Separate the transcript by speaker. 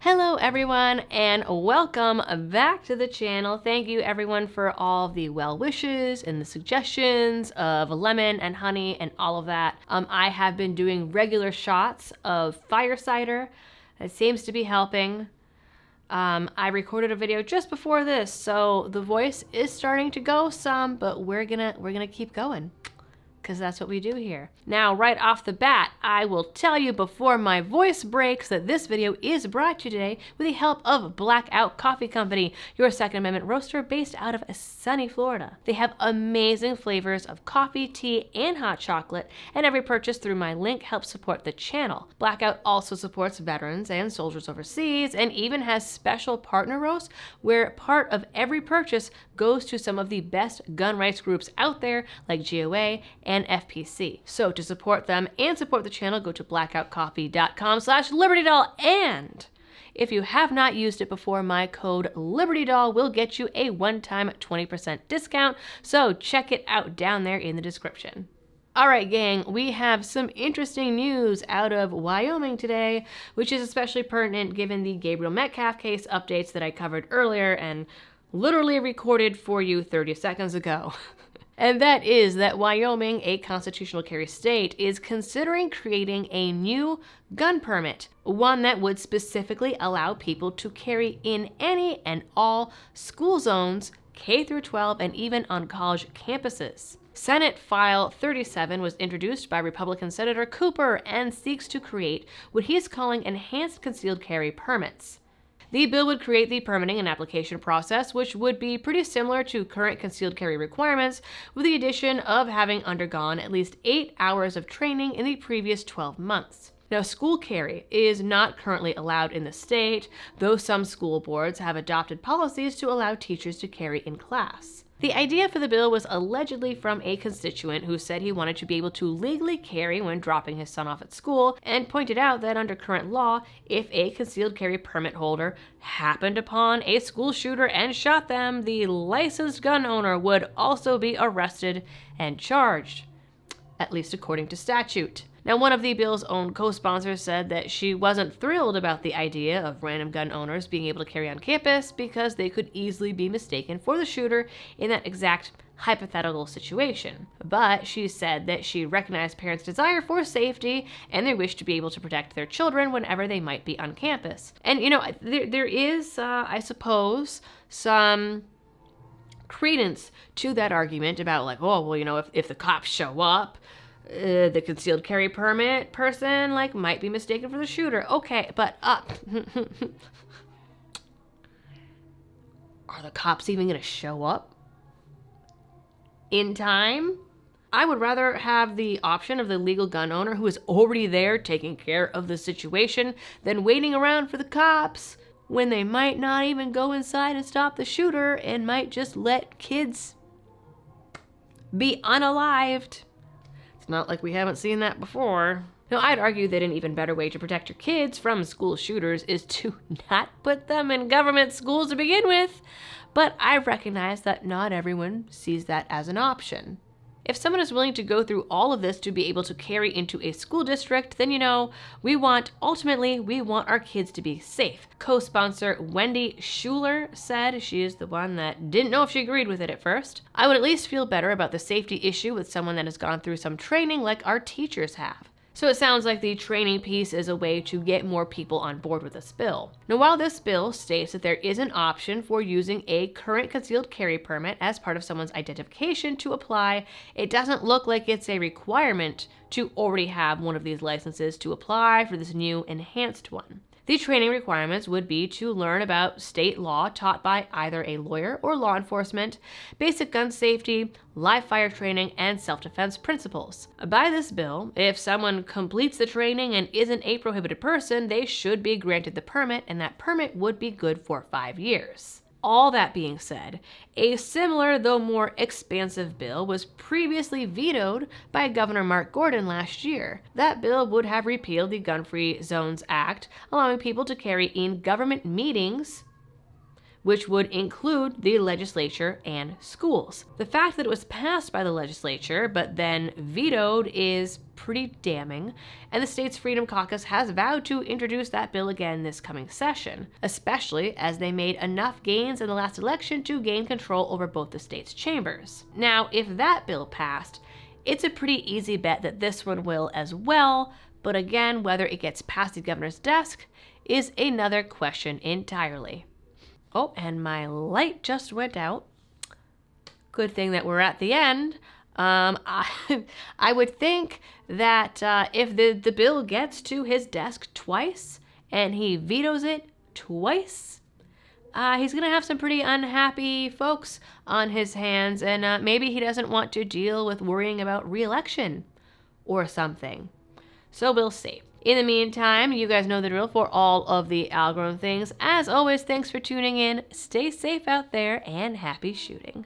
Speaker 1: Hello everyone and welcome back to the channel. Thank you everyone for all the well wishes and the suggestions of lemon and honey and all of that. I have been doing regular shots of fire cider. It seems to be helping. I recorded a video just before this, so the voice is starting to go some, but we're gonna keep going, because that's what we do here. Now, right off the bat, I will tell you before my voice breaks that this video is brought to you today with the help of Blackout Coffee Company, your Second Amendment roaster based out of sunny Florida. They have amazing flavors of coffee, tea, and hot chocolate, and every purchase through my link helps support the channel. Blackout also supports veterans and soldiers overseas, and even has special partner roasts where part of every purchase goes to some of the best gun rights groups out there, like GOA and FPC. So to support them and support the channel, go to blackoutcoffee.com/LibertyDoll. And if you have not used it before, my code LibertyDoll will get you a one-time 20% discount. So check it out down there in the description. All right, gang, we have some interesting news out of Wyoming today, which is especially pertinent given the Gabriel Metcalf case updates that I covered earlier and literally recorded for you 30 seconds ago. And that is that Wyoming, a constitutional carry state, is considering creating a new gun permit, one that would specifically allow people to carry in any and all school zones, K through 12, and even on college campuses. Senate File 37 was introduced by Republican Senator Cooper and seeks to create what he is calling enhanced concealed carry permits. The bill would create the permitting and application process, which would be pretty similar to current concealed carry requirements, with the addition of having undergone at least 8 hours of training in the previous 12 months. Now, school carry is not currently allowed in the state, though some school boards have adopted policies to allow teachers to carry in class. The idea for the bill was allegedly from a constituent who said he wanted to be able to legally carry when dropping his son off at school, and pointed out that under current law, if a concealed carry permit holder happened upon a school shooter and shot them, the licensed gun owner would also be arrested and charged, at least according to statute. Now, one of the bill's own co-sponsors said that she wasn't thrilled about the idea of random gun owners being able to carry on campus because they could easily be mistaken for the shooter in that exact hypothetical situation. But she said that she recognized parents' desire for safety and their wish to be able to protect their children whenever they might be on campus. And, you know, there is, I suppose, some credence to that argument about, like, oh, well, you know, if the cops show up, the concealed carry permit person, like, might be mistaken for the shooter. Okay, but are the cops even gonna show up in time? I would rather have the option of the legal gun owner who is already there taking care of the situation than waiting around for the cops when they might not even go inside and stop the shooter and might just let kids be unalived. Not like we haven't seen that before. Now, I'd argue that an even better way to protect your kids from school shooters is to not put them in government schools to begin with, but I recognize that not everyone sees that as an option. If someone is willing to go through all of this to be able to carry into a school district, then, you know, ultimately, we want our kids to be safe. Co-sponsor Wendy Schuler said, she is the one that didn't know if she agreed with it at first, "I would at least feel better about the safety issue with someone that has gone through some training like our teachers have." So it sounds like the training piece is a way to get more people on board with this bill. Now, while this bill states that there is an option for using a current concealed carry permit as part of someone's identification to apply, it doesn't look like it's a requirement to already have one of these licenses to apply for this new enhanced one. The training requirements would be to learn about state law taught by either a lawyer or law enforcement, basic gun safety, live fire training, and self-defense principles. By this bill, if someone completes the training and isn't a prohibited person, they should be granted the permit, and that permit would be good for 5 years. All that being said, a similar, though more expansive bill was previously vetoed by Governor Mark Gordon last year. That bill would have repealed the Gun-Free Zones Act, allowing people to carry in government meetings which would include the legislature and schools. The fact that it was passed by the legislature but then vetoed is pretty damning, and the state's Freedom Caucus has vowed to introduce that bill again this coming session, especially as they made enough gains in the last election to gain control over both the state's chambers. Now, if that bill passed, it's a pretty easy bet that this one will as well, but again, whether it gets past the governor's desk is another question entirely. Oh, and my light just went out. Good thing that we're at the end. I would think that if the bill gets to his desk twice and he vetoes it twice, he's going to have some pretty unhappy folks on his hands, and maybe he doesn't want to deal with worrying about re-election or something. So we'll see. In the meantime, you guys know the drill for all of the algorithm things. As always, thanks for tuning in. Stay safe out there and happy shooting.